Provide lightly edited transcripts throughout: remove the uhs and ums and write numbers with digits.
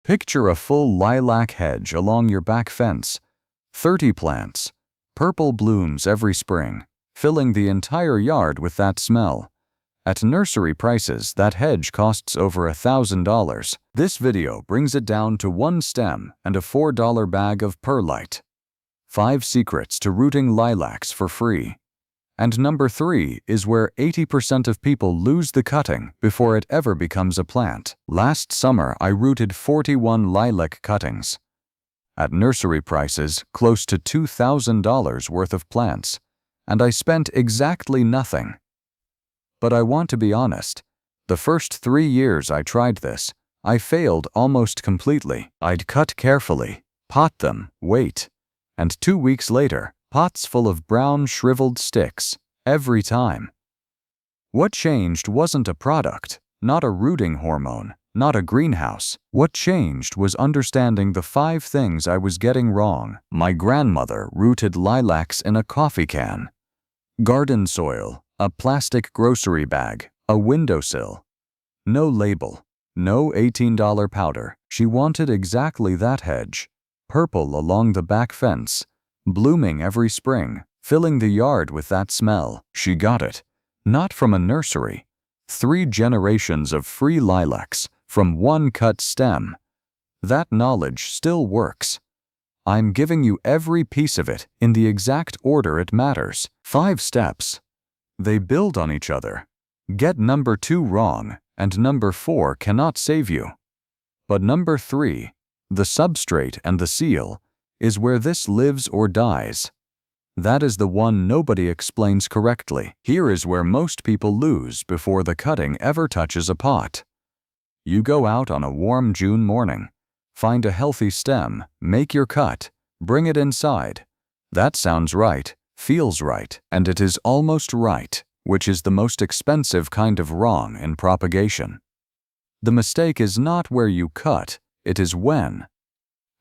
Picture a full lilac hedge along your back fence. 30 plants, purple blooms every spring, filling the entire yard with that smell. At nursery prices, that hedge costs over $1,000. This video brings it down to one stem and a $4 bag of perlite. 5 secrets to rooting lilacs for free. And number 3 is where 80% of people lose the cutting before it ever becomes a plant. Last summer, I rooted 41 lilac cuttings. At nursery prices, close to $2,000 worth of plants, and I spent exactly nothing. But I want to be honest, the first 3 years I tried this, I failed almost completely. I'd cut carefully, pot them, wait, and 2 weeks later, pots full of brown shriveled sticks, every time. What changed wasn't a product, not a rooting hormone, not a greenhouse. What changed was understanding the 5 things I was getting wrong. My grandmother rooted lilacs in a coffee can, garden soil, a plastic grocery bag, a windowsill. No label, no $18 powder. She wanted exactly that hedge, purple along the back fence, blooming every spring, filling the yard with that smell. She got it, not from a nursery. 3 generations of free lilacs from one cut stem. That knowledge still works. I'm giving you every piece of it in the exact order it matters. 5 steps. They build on each other. Get number 2 wrong, and number 4 cannot save you. But number 3, the substrate and the seal, is where this lives or dies. That is the one nobody explains correctly. Here is where most people lose before the cutting ever touches a pot. You go out on a warm June morning, find a healthy stem, make your cut, bring it inside. That sounds right, feels right, and it is almost right, which is the most expensive kind of wrong in propagation. The mistake is not where you cut, it is when.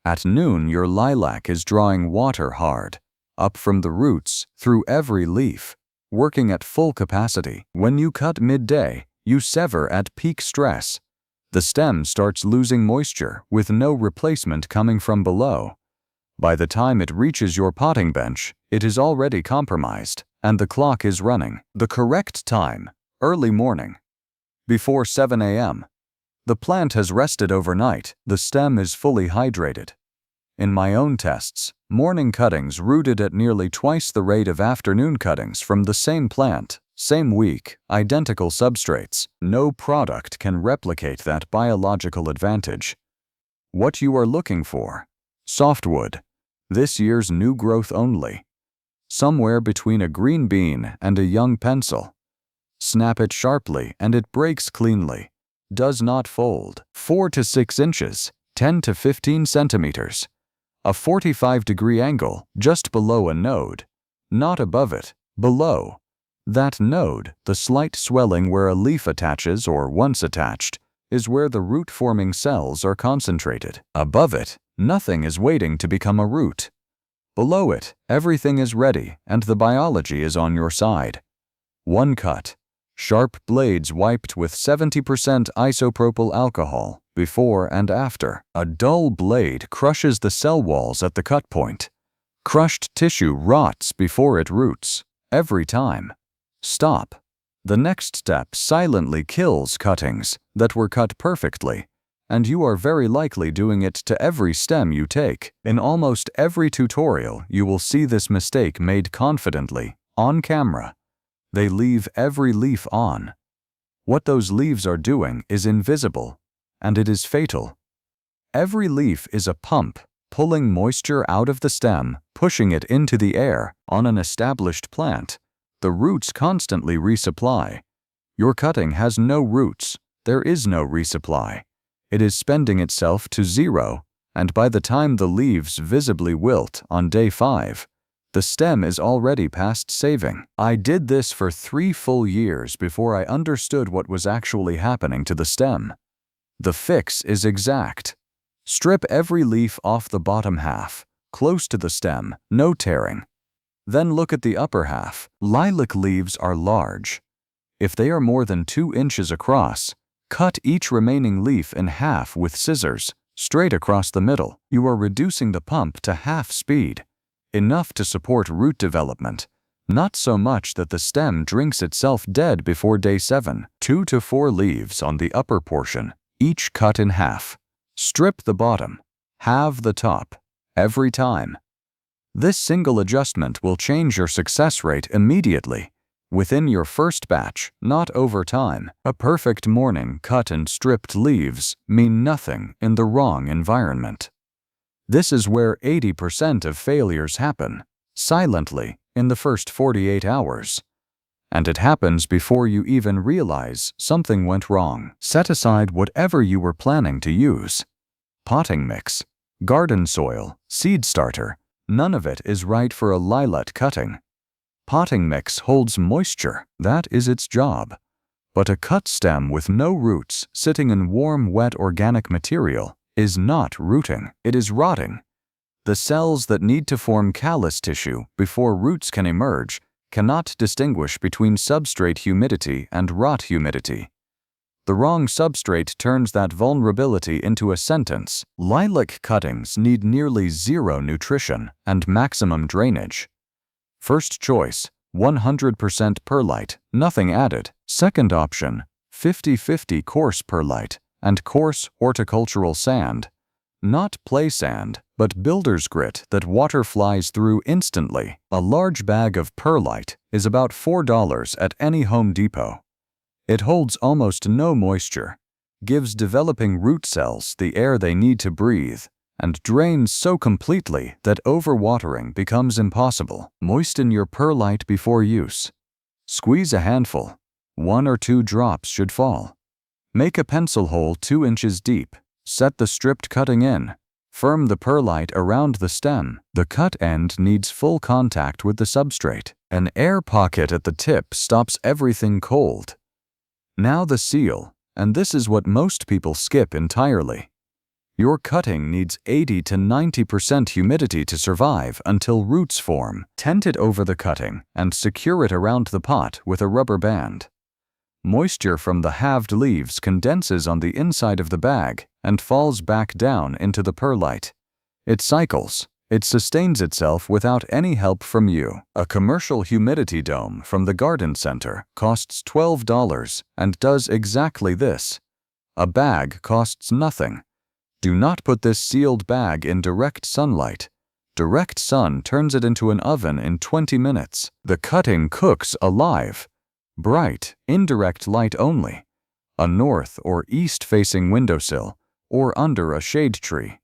At noon, your lilac is drawing water hard, up from the roots, through every leaf, working at full capacity. When you cut midday, you sever at peak stress. The stem starts losing moisture with no replacement coming from below. By the time it reaches your potting bench, it is already compromised, and the clock is running. The correct time, early morning, before 7 a.m. The plant has rested overnight, the stem is fully hydrated. In my own tests, morning cuttings rooted at nearly twice the rate of afternoon cuttings from the same plant, same week, identical substrates. No product can replicate that biological advantage. What you are looking for: softwood, this year's new growth only. Somewhere between a green bean and a young pencil. Snap it sharply and it breaks cleanly. Does not fold. 4 to 6 inches, 10 to 15 centimeters. A 45-degree angle just below a node. Not above it, below. That node, the slight swelling where a leaf attaches or once attached, is where the root-forming cells are concentrated. Above it, nothing is waiting to become a root. Below it, everything is ready and the biology is on your side. One cut. Sharp blades wiped with 70% isopropyl alcohol, before and after. A dull blade crushes the cell walls at the cut point. Crushed tissue rots before it roots. Every time. Stop. The next step silently kills cuttings that were cut perfectly, and you are very likely doing it to every stem you take. In almost every tutorial, you will see this mistake made confidently, on camera. They leave every leaf on. What those leaves are doing is invisible, and it is fatal. Every leaf is a pump, pulling moisture out of the stem, pushing it into the air. On an established plant, the roots constantly resupply. Your cutting has no roots. There is no resupply. It is spending itself to zero, and by the time the leaves visibly wilt on day 5, the stem is already past saving. I did this for 3 full years before I understood what was actually happening to the stem. The fix is exact. Strip every leaf off the bottom half, close to the stem, no tearing. Then look at the upper half. Lilac leaves are large. If they are more than 2 inches across, cut each remaining leaf in half with scissors, straight across the middle. You are reducing the pump to half speed, enough to support root development, not so much that the stem drinks itself dead before day 7. 2 to 4 leaves on the upper portion, each cut in half. Strip the bottom, halve the top, every time. This single adjustment will change your success rate immediately, within your first batch, not over time. A perfect morning cut and stripped leaves mean nothing in the wrong environment. This is where 80% of failures happen, silently, in the first 48 hours. And it happens before you even realize something went wrong. Set aside whatever you were planning to use. Potting mix, garden soil, seed starter, none of it is right for a lilac cutting. Potting mix holds moisture, that is its job. But a cut stem with no roots sitting in warm, wet organic material is not rooting, it is rotting. The cells that need to form callus tissue before roots can emerge cannot distinguish between substrate humidity and rot humidity. The wrong substrate turns that vulnerability into a sentence. Lilac cuttings need nearly zero nutrition and maximum drainage. First choice, 100% perlite, nothing added. Second option, 50-50 coarse perlite and coarse horticultural sand. Not play sand, but builder's grit that water flies through instantly. A large bag of perlite is about $4 at any Home Depot. It holds almost no moisture, gives developing root cells the air they need to breathe, and drains so completely that overwatering becomes impossible. Moisten your perlite before use. Squeeze a handful. 1 or 2 drops should fall. Make a pencil hole 2 inches deep. Set the stripped cutting in. Firm the perlite around the stem. The cut end needs full contact with the substrate. An air pocket at the tip stops everything cold. Now the seal, and this is what most people skip entirely. Your cutting needs 80 to 90% humidity to survive until roots form. Tent it over the cutting and secure it around the pot with a rubber band. Moisture from the halved leaves condenses on the inside of the bag and falls back down into the perlite. It cycles. It sustains itself without any help from you. A commercial humidity dome from the garden center costs $12 and does exactly this. A bag costs nothing. Do not put this sealed bag in direct sunlight. Direct sun turns it into an oven in 20 minutes. The cutting cooks alive. Bright, indirect light only. A north or east-facing windowsill, or under a shade tree.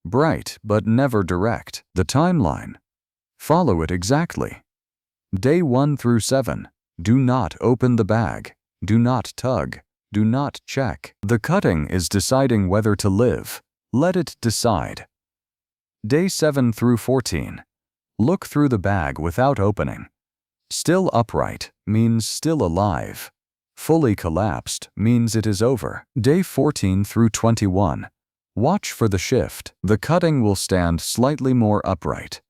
Bright, but never direct. The timeline. Follow it exactly. Day 1 through 7. Do not open the bag. Do not tug. Do not check. The cutting is deciding whether to live. Let it decide. Day 7 through 14. Look through the bag without opening. Still upright means still alive. Fully collapsed means it is over. Day 14 through 21. Watch for the shift. The cutting will stand slightly more upright.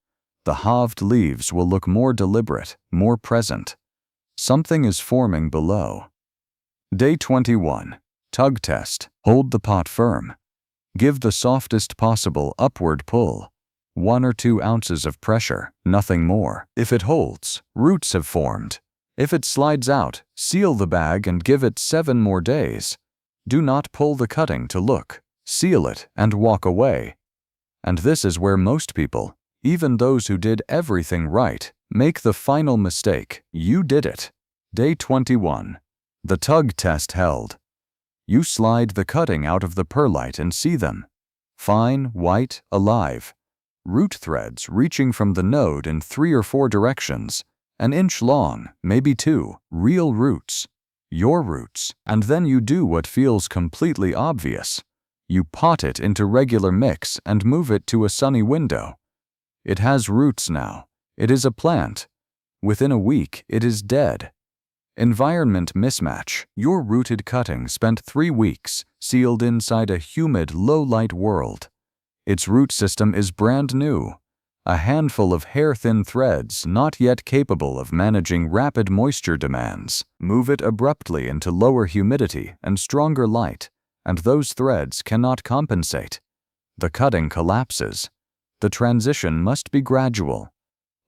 The halved leaves will look more deliberate, more present. Something is forming below. Day 21. Tug test. Hold the pot firm. Give the softest possible upward pull. 1 or 2 ounces of pressure, nothing more. If it holds, roots have formed. If it slides out, seal the bag and give it 7 more days. Do not pull the cutting to look. Seal it and walk away. And this is where most people, even those who did everything right, make the final mistake. You did it. Day 21. The tug test held. You slide the cutting out of the perlite and see them. Fine, white, alive. Root threads reaching from the node in 3 or 4 directions, an inch long, maybe 2, real roots. Your roots. And then you do what feels completely obvious. You pot it into regular mix and move it to a sunny window. It has roots now. It is a plant. Within a week, it is dead. Environment mismatch. Your rooted cutting spent 3 weeks sealed inside a humid, low-light world. Its root system is brand new. A handful of hair-thin threads not yet capable of managing rapid moisture demands. Move it abruptly into lower humidity and stronger light, and those threads cannot compensate. the cutting collapses. The transition must be gradual.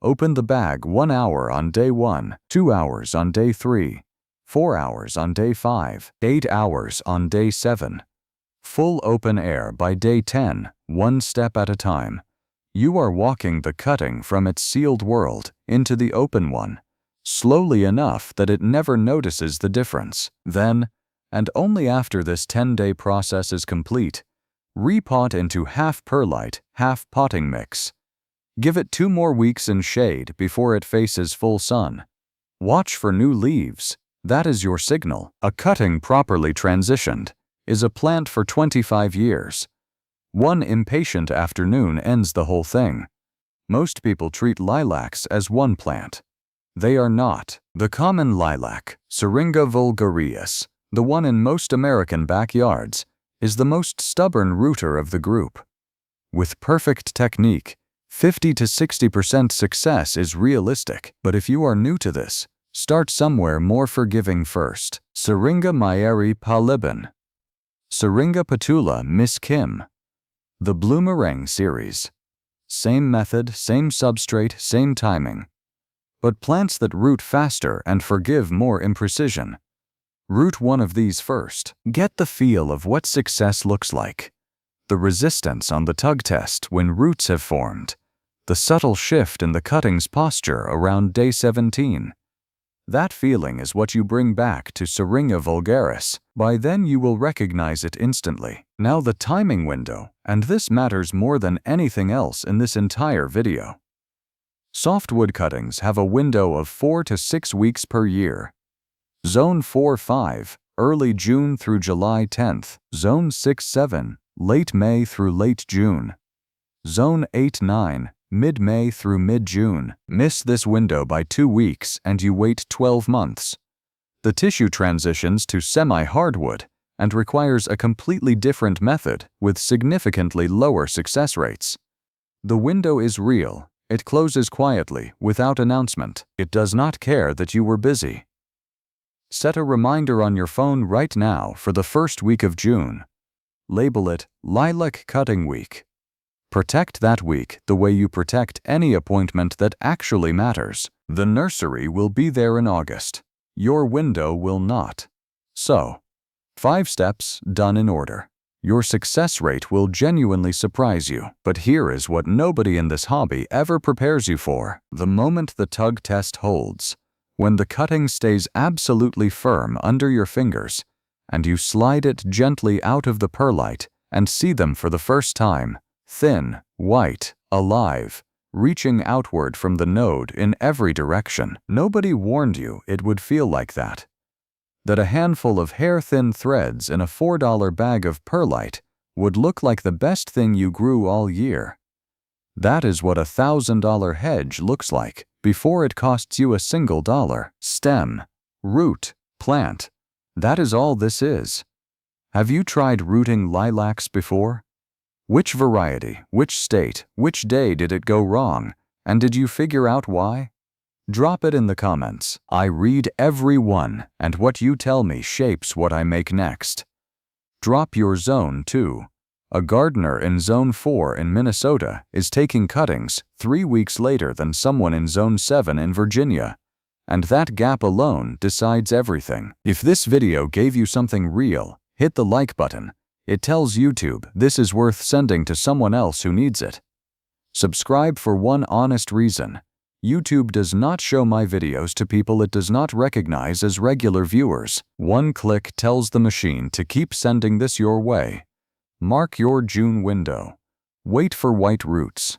Open the bag 1 hour on day 1, 2 hours on day 3, 4 hours on day 5, 8 hours on day 7. Full open air by day 10, one step at a time. You are walking the cutting from its sealed world into the open one, slowly enough that it never notices the difference. Then, and only after this 10-day process is complete, repot into half perlite, half potting mix. Give it 2 more weeks in shade before it faces full sun. Watch for new leaves. That is your signal. A cutting properly transitioned is a plant for 25 years. One impatient afternoon ends the whole thing. Most people treat lilacs as one plant. They are not. The common lilac, Syringa vulgarius, the one in most American backyards, is the most stubborn rooter of the group. With perfect technique, 50 to 60% success is realistic, but if you are new to this, start somewhere more forgiving first. Syringa Mayeri Palibin. Syringa Petula Miss Kim. The Bloomerang series. Same method, same substrate, same timing. But plants that root faster and forgive more imprecision. Root one of these first. Get the feel of what success looks like. The resistance on the tug test when roots have formed. The subtle shift in the cutting's posture around day 17. That feeling is what you bring back to Syringa vulgaris. By then you will recognize it instantly. Now the timing window, and this matters more than anything else in this entire video. Softwood cuttings have a window of 4 to 6 weeks per year. Zone 4-5, early June through July 10th. Zone 6-7, late May through late June. Zone 8-9, mid-May through mid-June. Miss this window by 2 weeks and you wait 12 months. The tissue transitions to semi-hardwood and requires a completely different method with significantly lower success rates. The window is real. It closes quietly, without announcement. It does not care that you were busy. Set a reminder on your phone right now for the first week of June. Label it Lilac Cutting Week. Protect that week the way you protect any appointment that actually matters. The nursery will be there in August. Your window will not. So, 5 steps done in order. Your success rate will genuinely surprise you. But here is what nobody in this hobby ever prepares you for. The moment the tug test holds, when the cutting stays absolutely firm under your fingers, and you slide it gently out of the perlite and see them for the first time, thin, white, alive, reaching outward from the node in every direction. Nobody warned you it would feel like that. That a handful of hair-thin threads in a $4 bag of perlite would look like the best thing you grew all year. That is what a $1,000 hedge looks like before it costs you a single dollar. Stem, root, plant. That is all this is. Have you tried rooting lilacs before? Which variety, which state, which day did it go wrong, and did you figure out why? Drop it in the comments. I read every one, and what you tell me shapes what I make next. Drop your zone too. A gardener in Zone 4 in Minnesota is taking cuttings 3 weeks later than someone in Zone 7 in Virginia. And that gap alone decides everything. If this video gave you something real, hit the like button. It tells YouTube this is worth sending to someone else who needs it. Subscribe for one honest reason. YouTube does not show my videos to people it does not recognize as regular viewers. One click tells the machine to keep sending this your way. Mark your June window. Wait for white roots.